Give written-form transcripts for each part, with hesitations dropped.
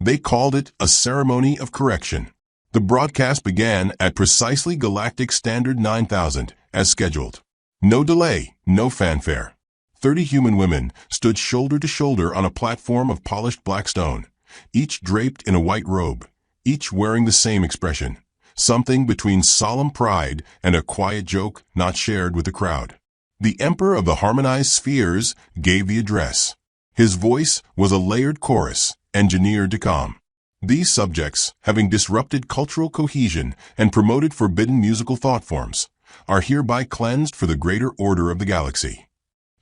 They called it a ceremony of correction. The broadcast began at precisely Galactic Standard 9000, as scheduled. No delay, no fanfare. 30 human women stood shoulder to shoulder on a platform of polished black stone, each draped in a white robe, each wearing the same expression, something between solemn pride and a quiet joke not shared with the crowd. The Emperor of the Harmonized Spheres gave the address. His voice was a layered chorus, engineered to calm. These subjects, having disrupted cultural cohesion and promoted forbidden musical thought forms, are hereby cleansed for the greater order of the galaxy.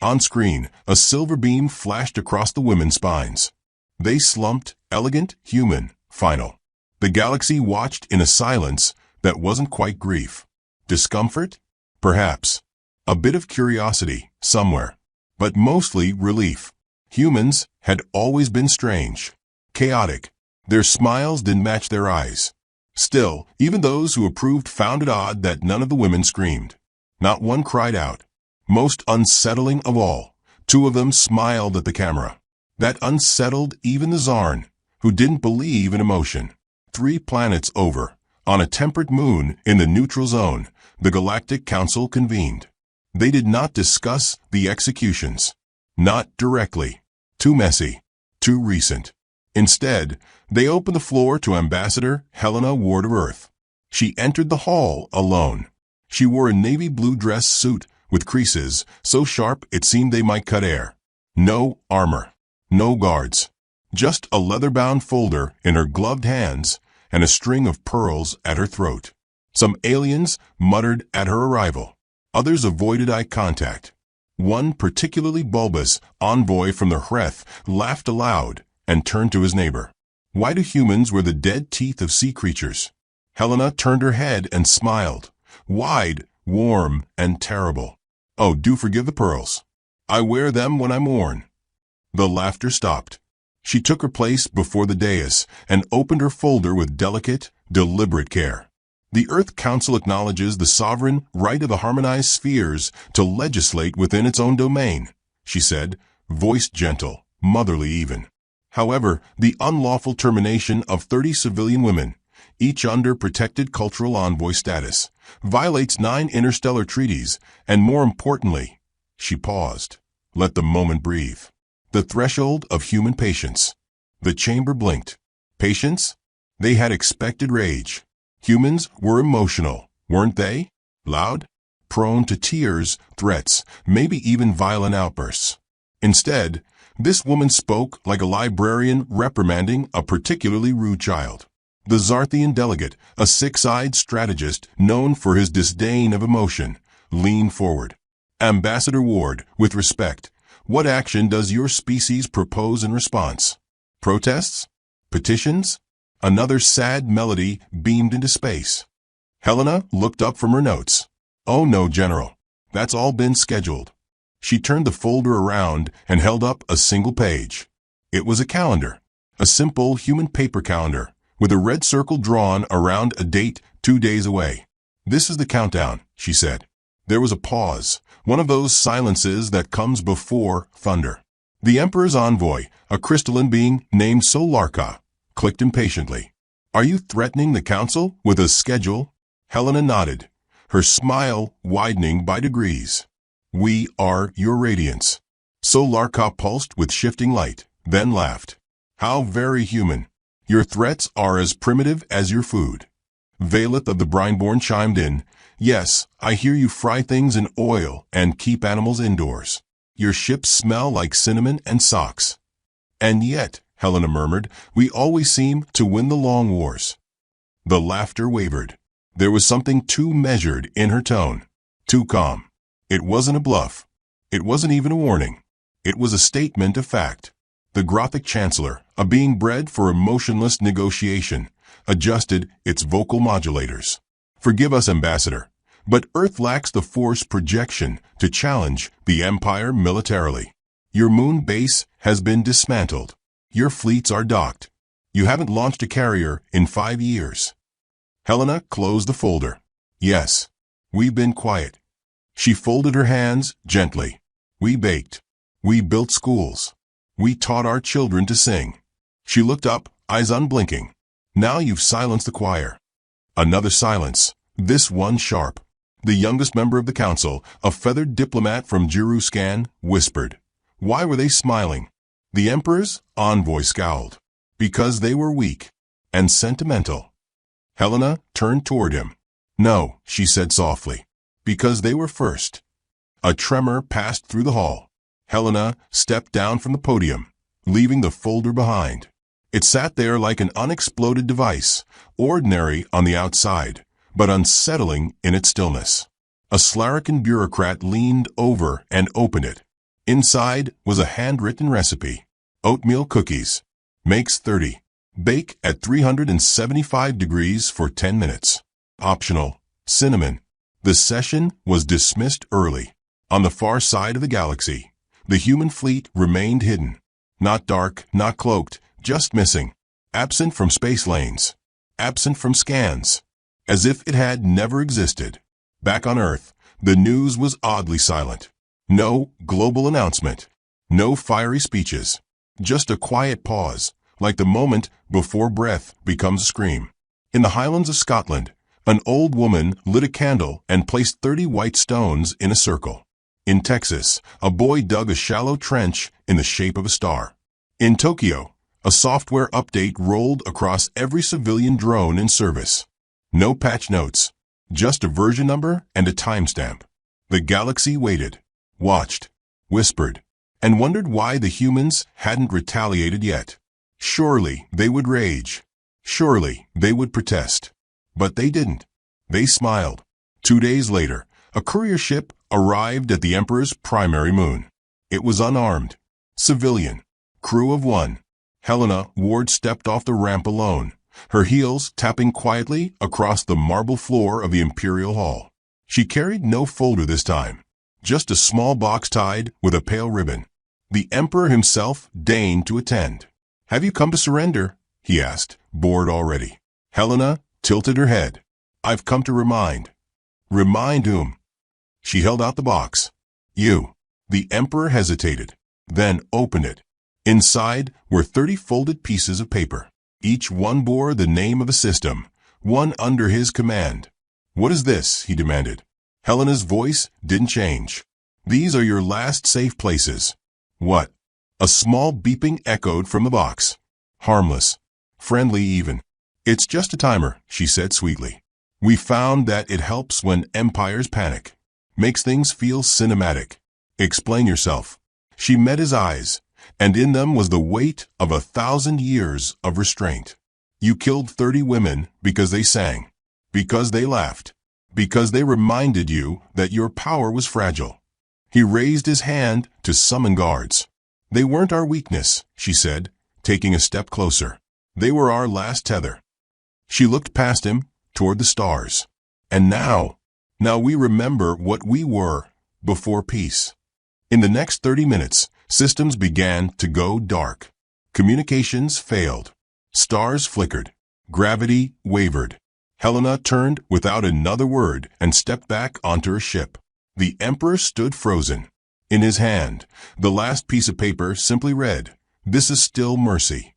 On screen, a silver beam flashed across the women's spines. They slumped, elegant, human, final. The galaxy watched in a silence that wasn't quite grief. Discomfort? Perhaps. A bit of curiosity, somewhere. But mostly relief. Humans had always been strange. Chaotic. Their smiles didn't match their eyes. Still, even those who approved found it odd that none of the women screamed. Not one cried out. Most unsettling of all, 2 of them smiled at the camera. That unsettled even the Czarn, who didn't believe in emotion. 3 planets over, on a temperate moon in the neutral zone, the Galactic Council convened. They did not discuss the executions. Not directly. Too messy. Too recent. Instead, they opened the floor to Ambassador Helena Ward of Earth. She entered the hall alone. She wore a navy blue dress suit with creases so sharp it seemed they might cut air. No armor. No guards. Just a leather-bound folder in her gloved hands and a string of pearls at her throat. Some aliens muttered at her arrival. Others avoided eye contact. One particularly bulbous envoy from the Hreth laughed aloud and turned to his neighbor. Why do humans wear the dead teeth of sea creatures? Helena turned her head and smiled. Wide, warm, and terrible. Oh, do forgive the pearls. I wear them when I'm worn. The laughter stopped. She took her place before the dais and opened her folder with delicate, deliberate care. The Earth Council acknowledges the sovereign right of the Harmonized Spheres to legislate within its own domain, she said, voice gentle, motherly even. However, the unlawful termination of 30 civilian women, each under protected cultural envoy status, violates 9 interstellar treaties, and more importantly, she paused. Let the moment breathe. The threshold of human patience. The chamber blinked. Patience? They had expected rage. Humans were emotional, weren't they? Loud? Prone to tears, threats, maybe even violent outbursts. Instead, this woman spoke like a librarian reprimanding a particularly rude child. The Zarthian delegate, a 6-eyed strategist known for his disdain of emotion, leaned forward. Ambassador Ward, with respect, what action does your species propose in response? Protests? Petitions? Another sad melody beamed into space. Helena looked up from her notes. Oh no, General. That's all been scheduled. She turned the folder around and held up a single page. It was a calendar. A simple human paper calendar, with a red circle drawn around a date 2 days away. This is the countdown, she said. There was a pause, one of those silences that comes before thunder. The Emperor's envoy, a crystalline being named Solarka, clicked impatiently. Are you threatening the Council with a schedule? Helena nodded, her smile widening by degrees. We are your radiance. Solarka pulsed with shifting light, then laughed. How very human. Your threats are as primitive as your food. Valeth of the Brineborn chimed in. Yes, I hear you fry things in oil and keep animals indoors. Your ships smell like cinnamon and socks. And yet, Helena murmured, we always seem to win the long wars. The laughter wavered. There was something too measured in her tone, too calm. It wasn't a bluff. It wasn't even a warning. It was a statement of fact. The Grothic Chancellor, a being bred for emotionless negotiation, adjusted its vocal modulators. Forgive us, Ambassador, but Earth lacks the force projection to challenge the Empire militarily. Your moon base has been dismantled. Your fleets are docked. You haven't launched a carrier in 5 years. Helena closed the folder. Yes, we've been quiet. She folded her hands gently. We baked. We built schools. We taught our children to sing. She looked up, eyes unblinking. Now you've silenced the choir. Another silence, this one sharp. The youngest member of the council, a feathered diplomat from Jiruscan, whispered. Why were they smiling? The emperor's envoy scowled. Because they were weak and sentimental. Helena turned toward him. No, she said softly. Because they were first. A tremor passed through the hall. Helena stepped down from the podium, leaving the folder behind. It sat there like an unexploded device, ordinary on the outside, but unsettling in its stillness. A Slarican bureaucrat leaned over and opened it. Inside was a handwritten recipe. Oatmeal cookies. Makes 30. Bake at 375 degrees for 10 minutes. Optional. Cinnamon. The session was dismissed early. On the far side of the galaxy, the human fleet remained hidden. Not dark, not cloaked, just missing. Absent from space lanes. Absent from scans. As if it had never existed. Back on Earth, the news was oddly silent. No global announcement. No fiery speeches. Just a quiet pause, like the moment before breath becomes a scream. In the Highlands of Scotland, an old woman lit a candle and placed 30 white stones in a circle. In Texas, a boy dug a shallow trench in the shape of a star. In Tokyo, a software update rolled across every civilian drone in service. No patch notes, just a version number and a timestamp. The galaxy waited, watched, whispered, and wondered why the humans hadn't retaliated yet. Surely they would rage. Surely they would protest. But they didn't. They smiled. 2 days later, a courier ship arrived at the Emperor's primary moon. It was unarmed. Civilian. Crew of 1. Helena Ward stepped off the ramp alone, her heels tapping quietly across the marble floor of the Imperial Hall. She carried no folder this time, just a small box tied with a pale ribbon. The Emperor himself deigned to attend. Have you come to surrender? He asked, bored already. Helena tilted her head. I've come to remind. Remind whom? She held out the box. You. The Emperor hesitated, then opened it. Inside were 30 folded pieces of paper. Each one bore the name of a system, one under his command. What is this? He demanded. Helena's voice didn't change. These are your last safe places. What? A small beeping echoed from the box. Harmless. Friendly even. It's just a timer, she said sweetly. We found that it helps when empires panic. Makes things feel cinematic. Explain yourself. She met his eyes, and in them was the weight of 1,000 years of restraint. You killed 30 women because they sang, because they laughed, because they reminded you that your power was fragile. He raised his hand to summon guards. They weren't our weakness, she said, taking a step closer. They were our last tether. She looked past him, toward the stars. And now we remember what we were before peace. In the next 30 minutes, systems began to go dark. Communications failed. Stars flickered. Gravity wavered. Helena turned without another word and stepped back onto her ship. The Emperor stood frozen. In his hand, the last piece of paper simply read, "This is still mercy."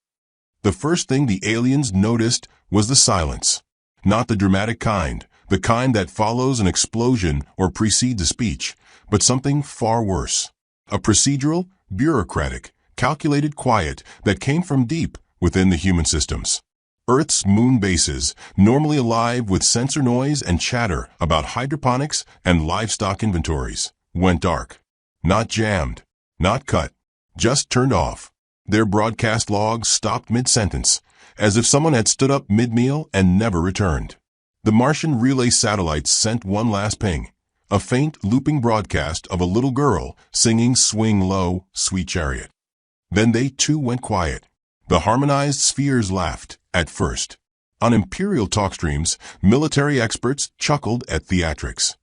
The first thing the aliens noticed was the silence. Not the dramatic kind, the kind that follows an explosion or precedes a speech, but something far worse. A procedural, bureaucratic, calculated quiet that came from deep within the human systems. Earth's moon bases, normally alive with sensor noise and chatter about hydroponics and livestock inventories, went dark. Not jammed, not cut, just turned off. Their broadcast logs stopped mid-sentence, as if someone had stood up mid-meal and never returned. The Martian relay satellites sent one last ping, a faint looping broadcast of a little girl singing Swing Low, Sweet Chariot. Then they too went quiet. The harmonized spheres laughed, at first. On Imperial talkstreams, military experts chuckled at theatrics.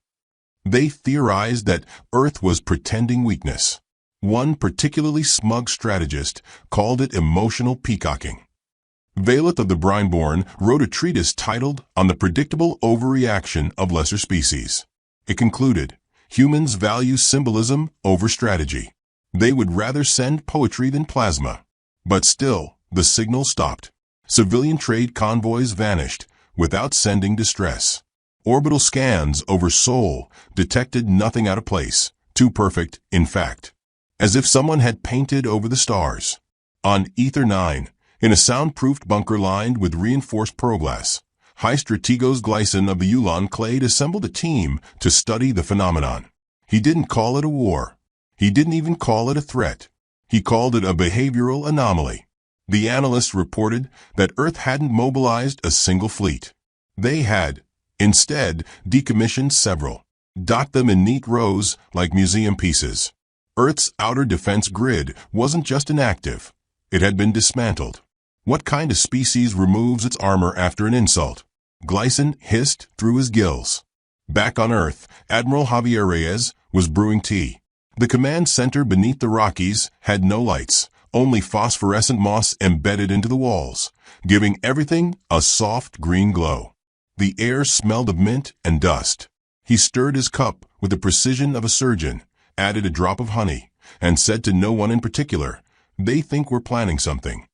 They theorized that Earth was pretending weakness. One particularly smug strategist called it emotional peacocking. Valeth of the Brineborn wrote a treatise titled On the Predictable Overreaction of Lesser Species. It concluded, humans value symbolism over strategy. They would rather send poetry than plasma. But still, the signal stopped. Civilian trade convoys vanished without sending distress. Orbital scans over Sol detected nothing out of place, too perfect, in fact, as if someone had painted over the stars. On Ether 9, in a soundproofed bunker lined with reinforced pearl-glass, High Strategos Glycin of the Ulan Clade assembled a team to study the phenomenon. He didn't call it a war. He didn't even call it a threat. He called it a behavioral anomaly. The analysts reported that Earth hadn't mobilized a single fleet. They had, instead, decommissioned several, docked them in neat rows like museum pieces. Earth's outer defense grid wasn't just inactive. It had been dismantled. What kind of species removes its armor after an insult? Glycin hissed through his gills. Back on Earth, Admiral Javier Reyes was brewing tea. The command center beneath the Rockies had no lights, only phosphorescent moss embedded into the walls, giving everything a soft green glow. The air smelled of mint and dust. He stirred his cup with the precision of a surgeon, added a drop of honey, and said to no one in particular, "They think we're planning something."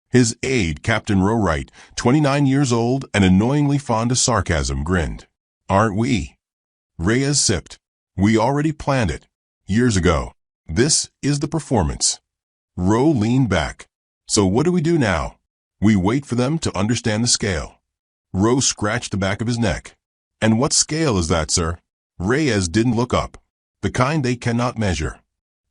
His aide, Captain Rowright, 29 years old and annoyingly fond of sarcasm, grinned. "Aren't we?" Reyes sipped. "We already planned it. Years ago. This is the performance." Rowe leaned back. "So what do we do now?" "We wait for them to understand the scale." Rowe scratched the back of his neck. "And what scale is that, sir?" Reyes didn't look up. "The kind they cannot measure.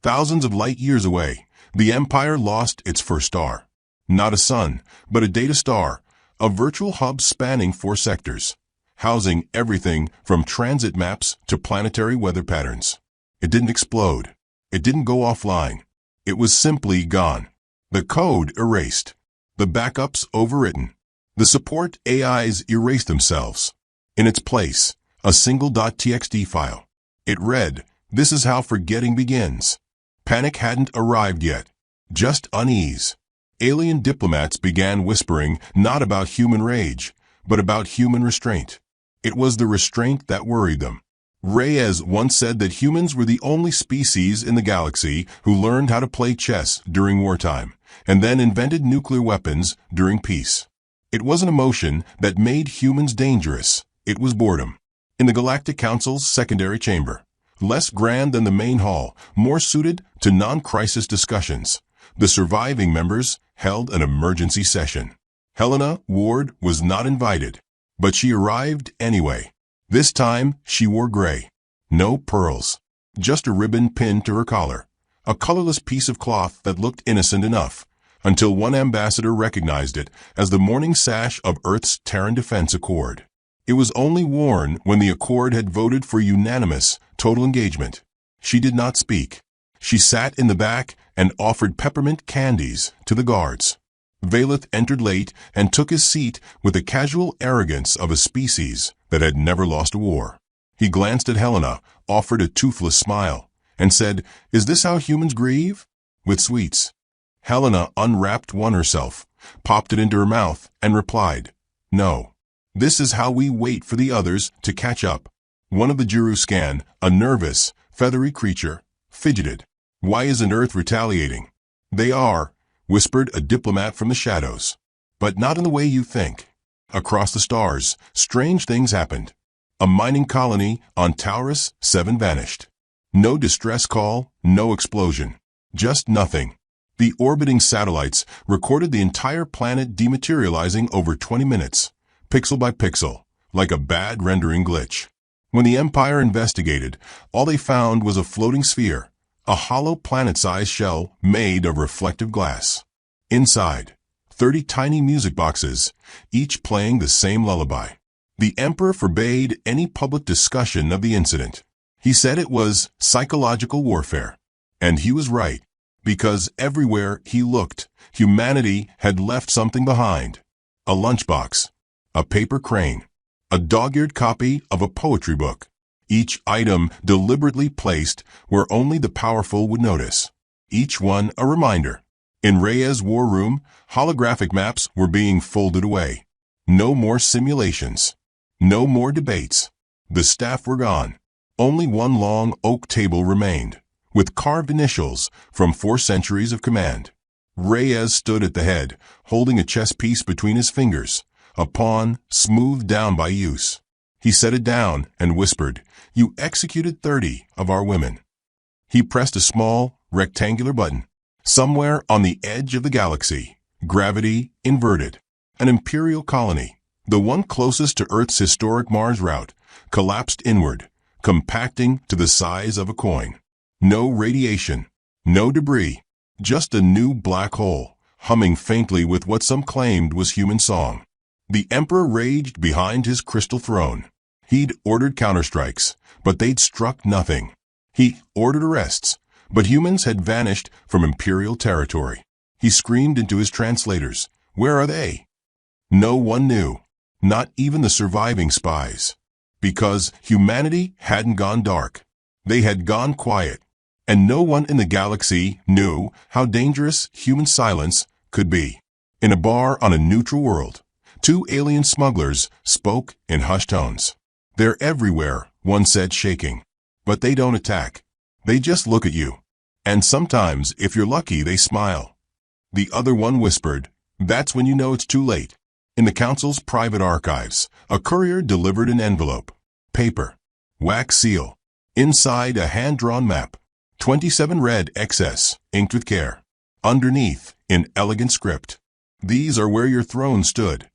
Thousands of light years away, the Empire lost its first star. Not a sun, but a data star, a virtual hub spanning 4 sectors, housing everything from transit maps to planetary weather patterns. It didn't explode. It didn't go offline. It was simply gone. The code erased. The backups overwritten. The support AIs erased themselves. In its place, a single .txt file. It read, "This is how forgetting begins." Panic hadn't arrived yet. Just unease. Alien diplomats began whispering not about human rage, but about human restraint. It was the restraint that worried them. Reyes once said that humans were the only species in the galaxy who learned how to play chess during wartime, and then invented nuclear weapons during peace. It was an emotion that made humans dangerous. It was boredom. In the Galactic Council's secondary chamber, less grand than the main hall, more suited to non-crisis discussions, the surviving members held an emergency session. Helena Ward was not invited, but she arrived anyway. This time, she wore gray. No pearls. Just a ribbon pinned to her collar. A colorless piece of cloth that looked innocent enough, until one ambassador recognized it as the mourning sash of Earth's Terran Defense Accord. It was only worn when the Accord had voted for unanimous, total engagement. She did not speak. She sat in the back and offered peppermint candies to the guards. Valeth entered late and took his seat with the casual arrogance of a species that had never lost a war. He glanced at Helena, offered a toothless smile, and said, "Is this how humans grieve?" "With sweets." Helena unwrapped one herself, popped it into her mouth, and replied, "No. This is how we wait for the others to catch up." One of the Juruscan, a nervous, feathery creature, fidgeted. "Why isn't Earth retaliating?" "They are," whispered a diplomat from the shadows. "But not in the way you think." Across the stars, strange things happened. A mining colony on Taurus 7 vanished. No distress call, no explosion. Just nothing. The orbiting satellites recorded the entire planet dematerializing over 20 minutes, pixel by pixel, like a bad rendering glitch. When the Empire investigated, all they found was a floating sphere, a hollow planet-sized shell made of reflective glass. Inside, 30 tiny music boxes, each playing the same lullaby. The Emperor forbade any public discussion of the incident. He said it was psychological warfare. And he was right, because everywhere he looked, humanity had left something behind. A lunchbox, a paper crane, a dog-eared copy of a poetry book, each item deliberately placed where only the powerful would notice. Each one a reminder. In Reyes' war room, holographic maps were being folded away. No more simulations. No more debates. The staff were gone. Only one long oak table remained, with carved initials from 4 centuries of command. Reyes stood at the head, holding a chess piece between his fingers, a pawn smoothed down by use. He set it down and whispered, "You executed 30 of our women." He pressed a small, rectangular button. Somewhere on the edge of the galaxy, gravity inverted. An imperial colony, the one closest to Earth's historic Mars route, collapsed inward, compacting to the size of a coin. No radiation, no debris, just a new black hole, humming faintly with what some claimed was human song. The Emperor raged behind his crystal throne. He'd ordered counterstrikes, but they'd struck nothing. He ordered arrests, but humans had vanished from imperial territory. He screamed into his translators, "Where are they?" No one knew, not even the surviving spies. Because humanity hadn't gone dark. They had gone quiet. And no one in the galaxy knew how dangerous human silence could be. In a bar on a neutral world, two alien smugglers spoke in hushed tones. "They're everywhere," one said, shaking. "But they don't attack. They just look at you. And sometimes, if you're lucky, they smile." The other one whispered, "That's when you know it's too late." In the Council's private archives, a courier delivered an envelope. Paper. Wax seal. Inside a hand-drawn map. 27 red XS, inked with care. Underneath, in elegant script, "These are where your throne stood."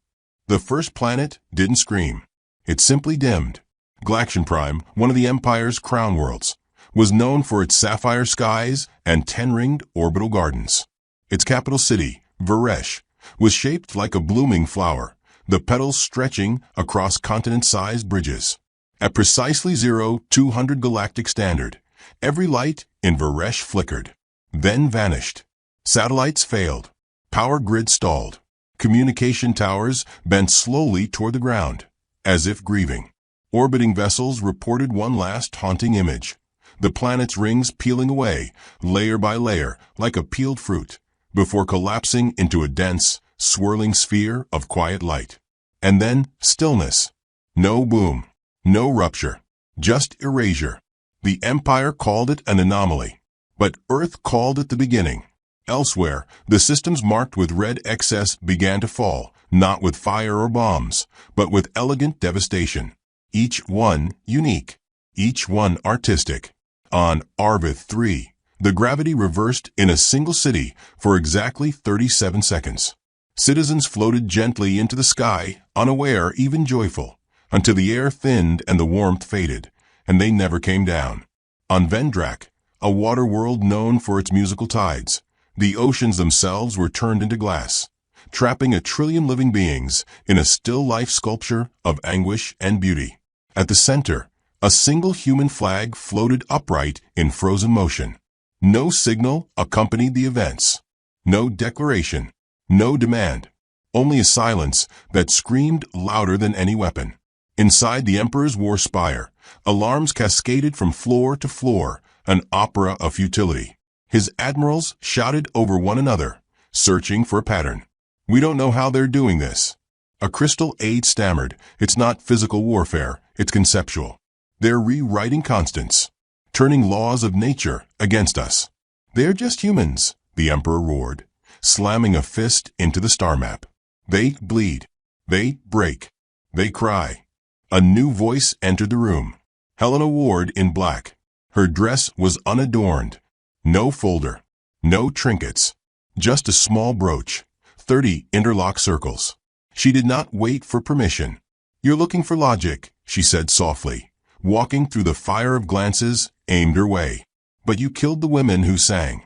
The first planet didn't scream. It simply dimmed. Galactic Prime, one of the Empire's crown worlds, was known for its sapphire skies and 10-ringed orbital gardens. Its capital city, Varesh, was shaped like a blooming flower, the petals stretching across continent-sized bridges. At precisely 0200 galactic standard, every light in Varesh flickered, then vanished. Satellites failed. Power grids stalled. Communication towers bent slowly toward the ground, as if grieving. Orbiting vessels reported one last haunting image. The planet's rings peeling away, layer by layer, like a peeled fruit, before collapsing into a dense, swirling sphere of quiet light. And then stillness. No boom. No rupture. Just erasure. The Empire called it an anomaly, but Earth called it the beginning. Elsewhere, the systems marked with red excess began to fall, not with fire or bombs, but with elegant devastation. Each one unique. Each one artistic. On Arvith 3, the gravity reversed in a single city for exactly 37 seconds. Citizens floated gently into the sky, unaware, even joyful, until the air thinned and the warmth faded, and they never came down. On Vendrak, a water world known for its musical tides, the oceans themselves were turned into glass, trapping 1,000,000,000,000 living beings in a still life sculpture of anguish and beauty. At the center, a single human flag floated upright in frozen motion. No signal accompanied the events. No declaration. No demand. Only a silence that screamed louder than any weapon. Inside the Emperor's war spire, alarms cascaded from floor to floor, an opera of futility. His admirals shouted over one another, searching for a pattern. "We don't know how they're doing this." A crystal aide stammered, "It's not physical warfare, it's conceptual. They're rewriting constants, turning laws of nature against us." "They're just humans," the Emperor roared, slamming a fist into the star map. "They bleed. They break. They cry." A new voice entered the room. Helena Ward in black. Her dress was unadorned. No folder. No trinkets. Just a small brooch. 30 interlocked circles. She did not wait for permission. "You're looking for logic," she said softly, walking through the fire of glances aimed her way. "But you killed the women who sang."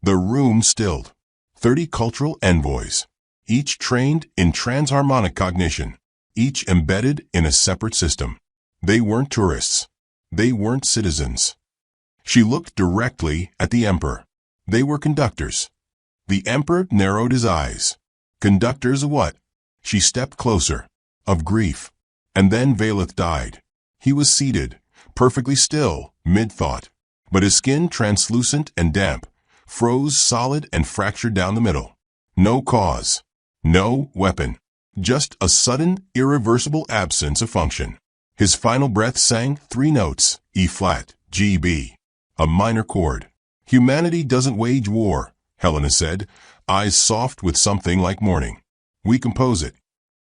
The room stilled. 30 cultural envoys, each trained in transharmonic cognition, each embedded in a separate system. They weren't tourists. They weren't citizens. She looked directly at the Emperor. They were conductors. The Emperor narrowed his eyes. Conductors of what? She stepped closer. Of grief. And then Valeth died. He was seated, perfectly still, mid-thought, but his skin, translucent and damp, froze solid and fractured down the middle. No cause. No weapon. Just a sudden, irreversible absence of function. His final breath sang 3 notes, E-flat, G-B, a minor chord. "Humanity doesn't wage war," Helena said. eyes soft with something like morning. We compose it.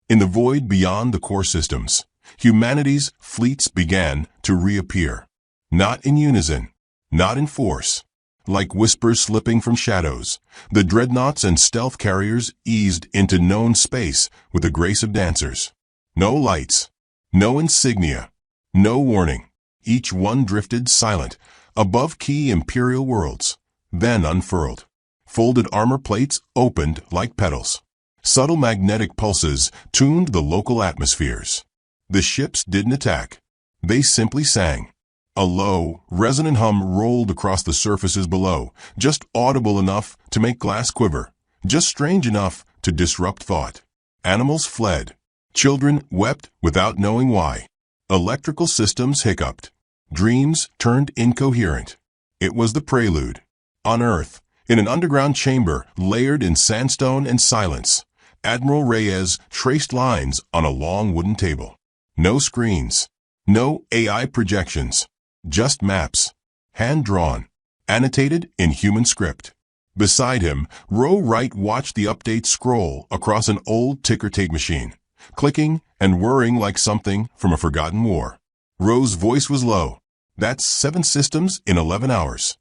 In the void beyond the core systems, humanity's fleets began to reappear. Not in unison, not in force. Like whispers slipping from shadows, the dreadnoughts and stealth carriers eased into known space with the grace of dancers. No lights, no insignia, no warning. Each one drifted silent, above key imperial worlds, then unfurled. Folded armor plates opened like petals. Subtle magnetic pulses tuned the local atmospheres. The ships didn't attack. They simply sang. A low, resonant hum rolled across the surfaces below, just audible enough to make glass quiver, just strange enough to disrupt thought. Animals fled. Children wept without knowing why. Electrical systems hiccuped. Dreams turned incoherent. It was the prelude. On Earth, in an underground chamber layered in sandstone and silence, Admiral Reyes traced lines on a long wooden table. No screens. No AI projections. Just maps. Hand-drawn. Annotated in human script. Beside him, Row Wright watched the update scroll across an old ticker-tape machine, clicking and whirring like something from a forgotten war. Row's voice was low. That's 7 systems in 11 hours.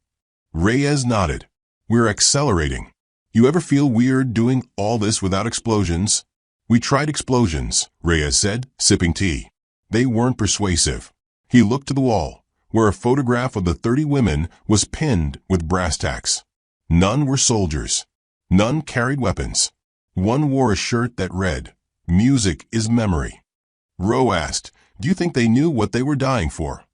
Reyes nodded. We're accelerating. You ever feel weird doing all this without explosions? We tried explosions, Reyes said, sipping tea. They weren't persuasive. He looked to the wall, where a photograph of the 30 women was pinned with brass tacks. None were soldiers. None carried weapons. One wore a shirt that read, "Music is memory." Rowe asked, "Do you think they knew what they were dying for?"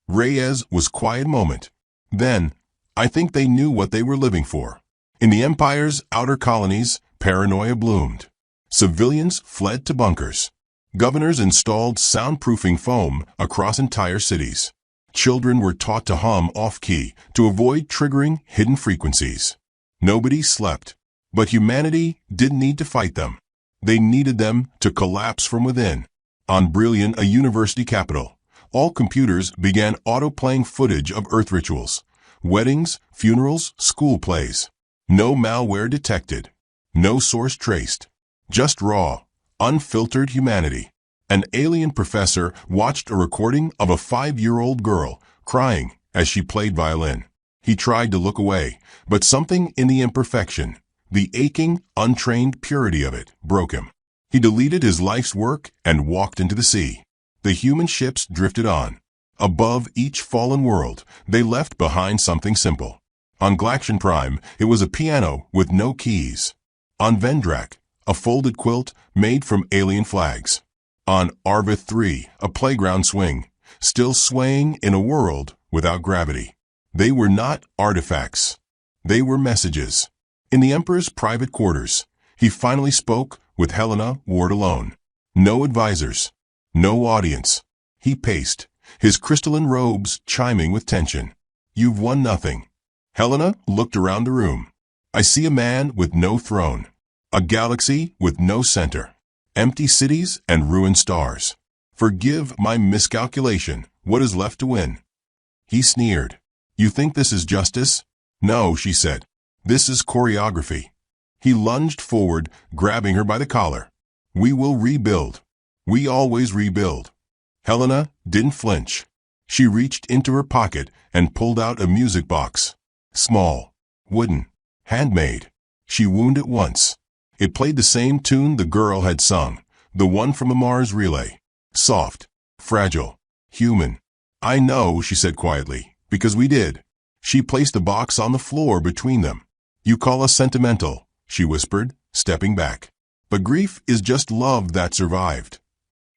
Reyes was quiet a moment. Then, "I think they knew what they were living for." In the Empire's outer colonies, paranoia bloomed. Civilians fled to bunkers. Governors installed soundproofing foam across entire cities. Children were taught to hum off-key to avoid triggering hidden frequencies. Nobody slept. But humanity didn't need to fight them. They needed them to collapse from within. On Brillion, a university capital, all computers began auto-playing footage of Earth rituals. Weddings, funerals, school plays. No malware detected. No source traced. Just raw, unfiltered humanity. An alien professor watched a recording of a 5-year-old girl crying as she played violin. He tried to look away, but something in the imperfection, the aching, untrained purity of it, broke him. He deleted his life's work and walked into the sea. The human ships drifted on. Above each fallen world, they left behind something simple. On Galactic Prime, it was a piano with no keys. On Vendrak, a folded quilt made from alien flags. On Arvith 3, a playground swing, still swaying in a world without gravity. They were not artifacts. They were messages. In the Emperor's private quarters, he finally spoke with Helena Ward alone. No advisors. No audience. He paced, his crystalline robes chiming with tension. "You've won nothing." Helena looked around the room. "I see a man with no throne. A galaxy with no center. Empty cities and ruined stars. Forgive my miscalculation. What is left to win?" He sneered. "You think this is justice?" "No," she said. "This is choreography." He lunged forward, grabbing her by the collar. "We will rebuild. We always rebuild." Helena didn't flinch. She reached into her pocket and pulled out a music box. Small, wooden, handmade. She wound it once. It played the same tune the girl had sung, the one from a Mars relay. Soft, fragile, human. "I know," she said quietly, "because we did." She placed the box on the floor between them. "You call us sentimental," she whispered, stepping back. "But grief is just love that survived."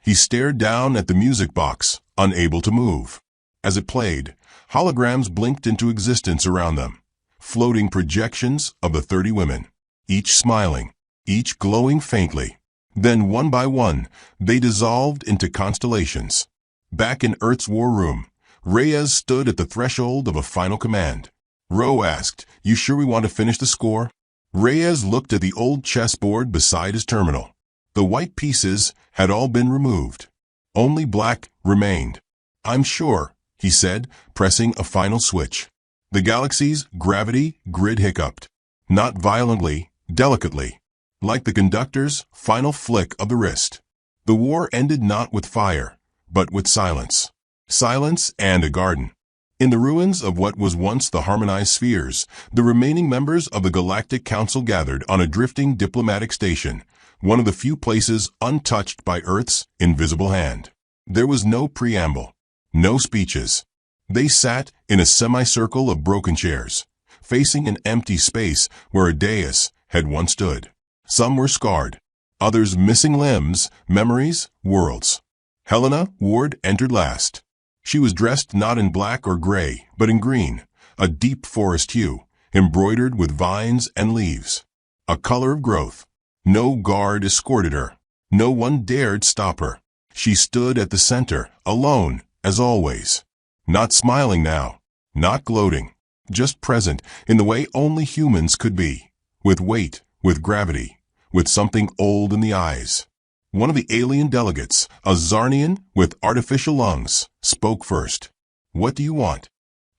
He stared down at the music box, unable to move. As it played, holograms blinked into existence around them, floating projections of the 30 women, each smiling, each glowing faintly. Then, one by one, they dissolved into constellations. Back in Earth's war room, Reyes stood at the threshold of a final command. Rowe asked, "You sure we want to finish the score?" Reyes looked at the old chessboard beside his terminal. The white pieces had all been removed. Only black remained. "I'm sure," he said, pressing a final switch. The galaxy's gravity grid hiccuped. Not violently, delicately, like the conductor's final flick of the wrist. The war ended not with fire, but with silence. Silence and a garden. In the ruins of what was once the harmonized spheres, the remaining members of the Galactic Council gathered on a drifting diplomatic station, one of the few places untouched by Earth's invisible hand. There was no preamble, no speeches. They sat in a semicircle of broken chairs, facing an empty space where a dais had once stood. Some were scarred, others missing limbs, memories, worlds. Helena Ward entered last. She was dressed not in black or gray, but in green, a deep forest hue, embroidered with vines and leaves. A color of growth. No guard escorted her. No one dared stop her. She stood at the center, alone, as always. Not smiling now, not gloating, just present in the way only humans could be, with weight, with gravity, with something old in the eyes. One of the alien delegates, a Zarnian with artificial lungs, spoke first. "What do you want?"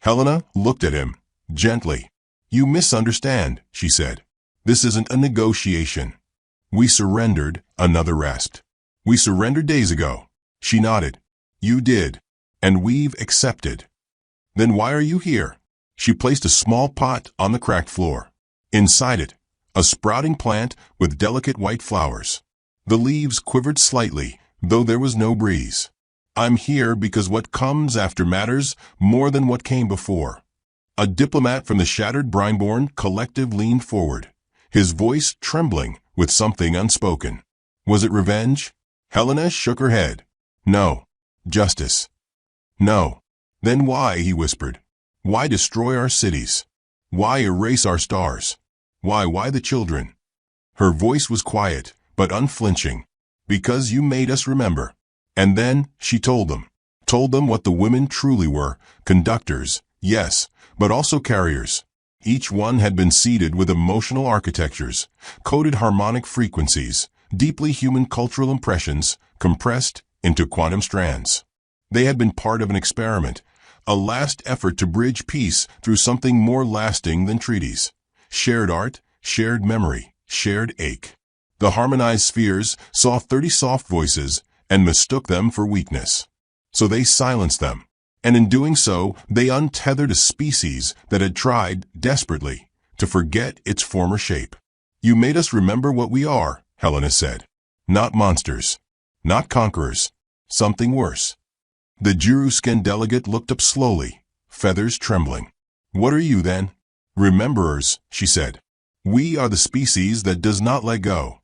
Helena looked at him, gently. "You misunderstand," she said. "This isn't a negotiation." "We surrendered," another rasped. "We surrendered days ago." She nodded. "You did. And we've accepted." "Then why are you here?" She placed a small pot on the cracked floor. Inside it, a sprouting plant with delicate white flowers. The leaves quivered slightly, though there was no breeze. "I'm here because what comes after matters more than what came before." A diplomat from the shattered Brineborn collective leaned forward, his voice trembling with something unspoken. Was it revenge? Helena shook her head. "No. Justice." "No." "Then why," he whispered. "Why destroy our cities? Why erase our stars? Why the children?" Her voice was quiet, but unflinching. "Because you made us remember." And then she told them what the women truly were, conductors, yes, but also carriers. Each one had been seeded with emotional architectures, coded harmonic frequencies, deeply human cultural impressions, compressed into quantum strands. They had been part of an experiment, a last effort to bridge peace through something more lasting than treaties. Shared art, shared memory, shared ache. The harmonized spheres saw 30 soft voices and mistook them for weakness. So they silenced them. And in doing so, they untethered a species that had tried, desperately, to forget its former shape. "You made us remember what we are," Helena said. "Not monsters. Not conquerors. Something worse." The Jurusken delegate looked up slowly, feathers trembling. "What are you, then?" "Rememberers," she said. "We are the species that does not let go."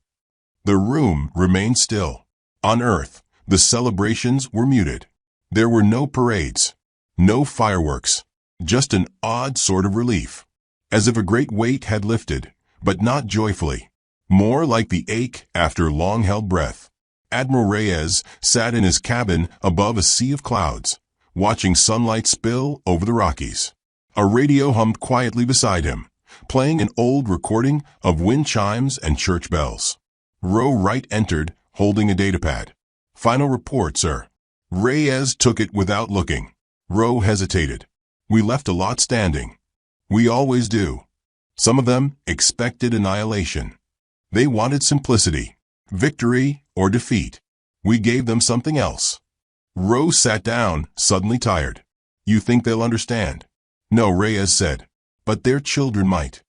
The room remained still. On Earth, the celebrations were muted. There were no parades, no fireworks, just an odd sort of relief, as if a great weight had lifted, but not joyfully, more like the ache after long-held breath. Admiral Reyes sat in his cabin above a sea of clouds, watching sunlight spill over the Rockies. A radio hummed quietly beside him, playing an old recording of wind chimes and church bells. Ro Wright entered, holding a datapad. "Final report, sir." Reyes took it without looking. Ro hesitated. "We left a lot standing." "We always do." Some of them expected annihilation. They wanted simplicity, victory or defeat. We gave them something else. Ro sat down, suddenly tired. "You think they'll understand?" "No," Reyes said. "But their children might."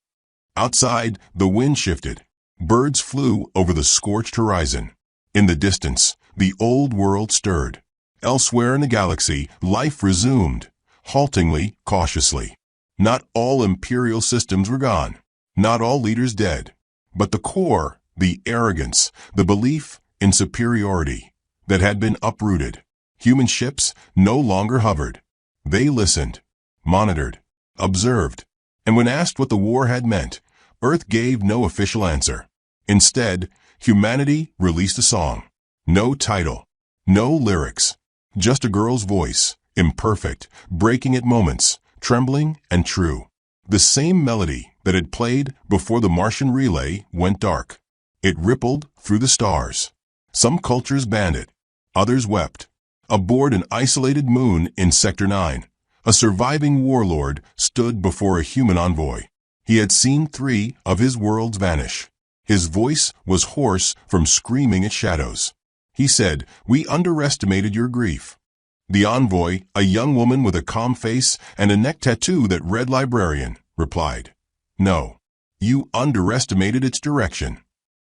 Outside, the wind shifted. Birds flew over the scorched horizon. In the distance, the old world stirred. Elsewhere in the galaxy, life resumed, haltingly, cautiously. Not all imperial systems were gone. Not all leaders dead. But the core, the arrogance, the belief in superiority, that had been uprooted. Human ships no longer hovered. They listened, monitored, observed. And when asked what the war had meant, Earth gave no official answer. Instead, humanity released a song. No title, no lyrics, just a girl's voice, imperfect, breaking at moments, trembling and true. The same melody that had played before the Martian relay went dark. It rippled through the stars. Some cultures banned it. Others wept. Aboard an isolated moon in Sector 9, a surviving warlord stood before a human envoy. He had seen 3 of his worlds vanish. His voice was hoarse from screaming at shadows. He said, "We underestimated your grief." The envoy, a young woman with a calm face and a neck tattoo that read librarian, replied, "No, you underestimated its direction."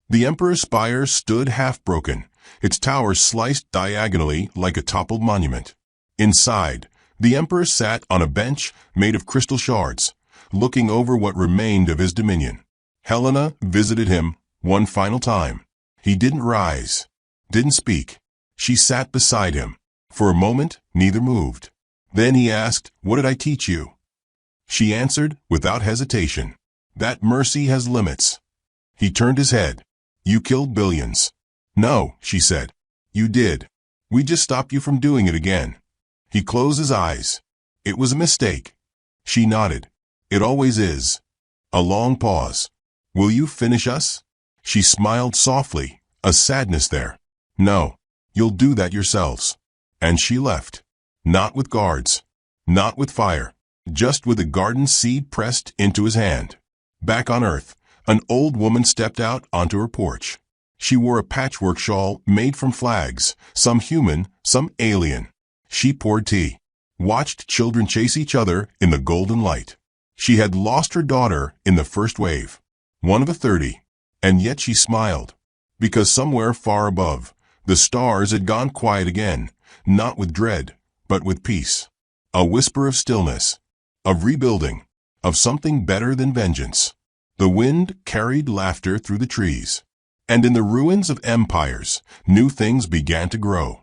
The emperor's spire stood half-broken, its tower sliced diagonally like a toppled monument. Inside, the emperor sat on a bench made of crystal shards, looking over what remained of his dominion. Helena visited him one final time. He didn't rise, didn't speak. She sat beside him. For a moment, neither moved. Then he asked, "What did I teach you?" She answered, without hesitation, "That mercy has limits." He turned his head. "You killed billions." "No," she said. "You did. We just stopped you from doing it again." He closed his eyes. "It was a mistake." She nodded. "It always is." A long pause. "Will you finish us?" She smiled softly, a sadness there. "No. You'll do that yourselves." And she left. Not with guards. Not with fire. Just with a garden seed pressed into his hand. Back on Earth, an old woman stepped out onto her porch. She wore a patchwork shawl made from flags, some human, some alien. She poured tea. Watched children chase each other in the golden light. She had lost her daughter in the first wave. One of the 30. And yet she smiled. Because somewhere far above, the stars had gone quiet again. Not with dread, but with peace. A whisper of stillness, of rebuilding, of something better than vengeance. The wind carried laughter through the trees. And in the ruins of empires, new things began to grow.